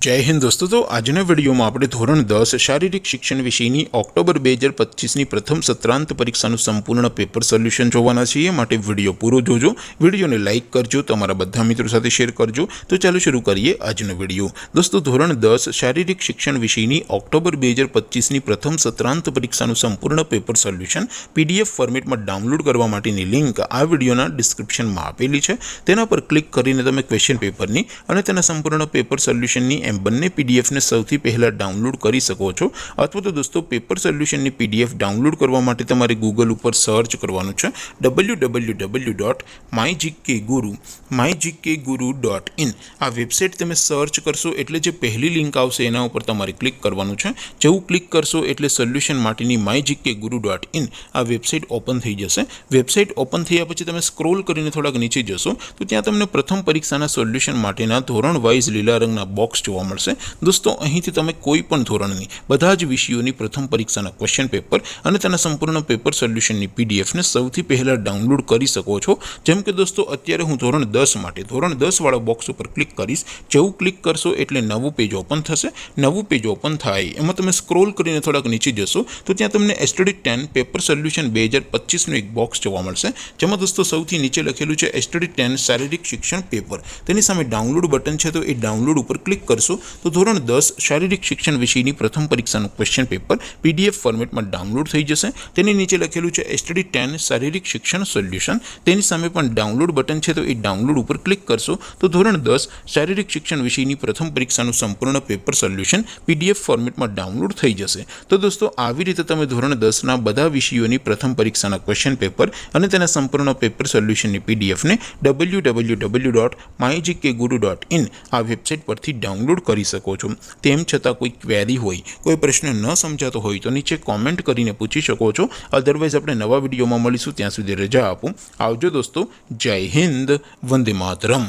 जय हिंद दोस्तों। तो आजना वीडियो में આપણે ધોરણ 10 શારીરિક શિક્ષણ વિષયની ઓક્ટોબર 2025ની પ્રથમ સત્રાંત પરીક્ષાનું સંપૂર્ણ પેપર સોલ્યુશન જોવાના છીએ। માટે વિડિયો પૂરો જોજો, વિડિયોને લાઈક કરજો, તમારા બધા મિત્રો સાથે શેર કરજો। તો ચાલો શરૂ કરીએ આજનો વિડિયો। દોસ્તો ધોરણ 10 શારીરિક શિક્ષણ વિષયની ઓક્ટોબર 2025ની પ્રથમ સત્રાંત પરીક્ષાનું સંપૂર્ણ પેપર સોલ્યુશન PDF ફોર્મેટમાં ડાઉનલોડ કરવા માટેની લિંક આ વિડિયોના ડિસ્ક્રિપ્શનમાં આપેલી છે। તેના પર ક્લિક કરીને તમે ક્વેશ્ચન પેપરની અને તેના સંપૂર્ણ પેપર સોલ્યુશનની બંને PDF ने સૌથી પહેલા ડાઉનલોડ કરી શકો છો। અથવા તો દોસ્તો પેપર સોલ્યુશનની PDF ડાઉનલોડ કરવા માટે તમારે ગૂગલ ઉપર સર્ચ કરવાનું છે www.mygkguru.in। આ વેબસાઇટ તમે સર્ચ કરશો એટલે જે પહેલી લિંક આવશે એના ઉપર તમારે ક્લિક કરવાનું છે। જેવું ક્લિક કરશો એટલે સોલ્યુશન માટેની mygkguru.in આ વેબસાઇટ ઓપન થઈ જશે। વેબસાઇટ ઓપન થયા પછી તમે સ્ક્રોલ કરીને થોડાક નીચે જશો તો ત્યાં તમને પ્રથમ પરીક્ષાના સોલ્યુશન માટેના ધોરણ વાઇઝ લીલા રંગના બોક્સ જોવા મળશે। दोस्तों અહીંથી તમે કોઈ પણ ધોરણની બધા જ વિષયોની પ્રથમ પરીક્ષાના ક્વેશ્ચન પેપર અને તેના સંપૂર્ણ પેપર સોલ્યુશનની PDF ને સૌથી પહેલા ડાઉનલોડ કરી શકો છો। જેમ કે દોસ્તો અત્યારે હું ધોરણ 10 માટે ધોરણ 10 વાળા બોક્સ ઉપર ક્લિક કરીશ। જેવું ક્લિક કરશો એટલે નવું પેજ ઓપન થશે। નવું પેજ ઓપન થાય એમાં તમે સ્ક્રોલ કરીને થોડાક નીચે જશો તો ત્યાં તમને STD 10 પેપર સોલ્યુશન 2025 નું એક બોક્સ જોવા મળશે। જેમાં દોસ્તો સૌથી નીચે લખેલું છે STD 10 શારીરિક શિક્ષણ પેપર। તેની સામે ડાઉનલોડ બટન છે તો એ ડાઉનલોડ ઉપર ક્લિક કરશો तो ધોરણ 10 શારીરિક શિક્ષણ વિષયની પ્રથમ પરીક્ષાનું ક્વેશ્ચન પેપર PDF ફોર્મેટમાં ડાઉનલોડ થઈ જશે। તેની નીચે લખેલું છે STD 10 શારીરિક શિક્ષણ સોલ્યુશન। તેની સામે પણ ડાઉનલોડ બટન છે તો એ ડાઉનલોડ ઉપર ક્લિક કરશો તો ધોરણ 10 શારીરિક શિક્ષણ વિષયની પ્રથમ પરીક્ષાનું સંપૂર્ણ પેપર સોલ્યુશન PDF ફોર્મેટમાં ડાઉનલોડ થઈ જશે। તો દોસ્તો આવી રીતે તમે ધોરણ 10ના બધા વિષયોની પ્રથમ પરીક્ષાના ક્વેશ્ચન પેપર અને તેના સંપૂર્ણ પેપર સોલ્યુશનની PDF ને www.mygkguru.in આ વેબસાઇટ પરથી ડાઉનલોડ કરી શકો છો। તેમ છતાં કોઈ ક્વેરી હોય, કોઈ પ્રશ્ન ન સમજાતો હોય તો નીચે કોમેન્ટ કરીને પૂછી શકો છો। અધરવાઇઝ આપણે નવા વિડીયોમાં મળીશું, ત્યાં સુધી રજા આપો। આવજો દોસ્તો। જય હિન્દ, વંદે માતરમ।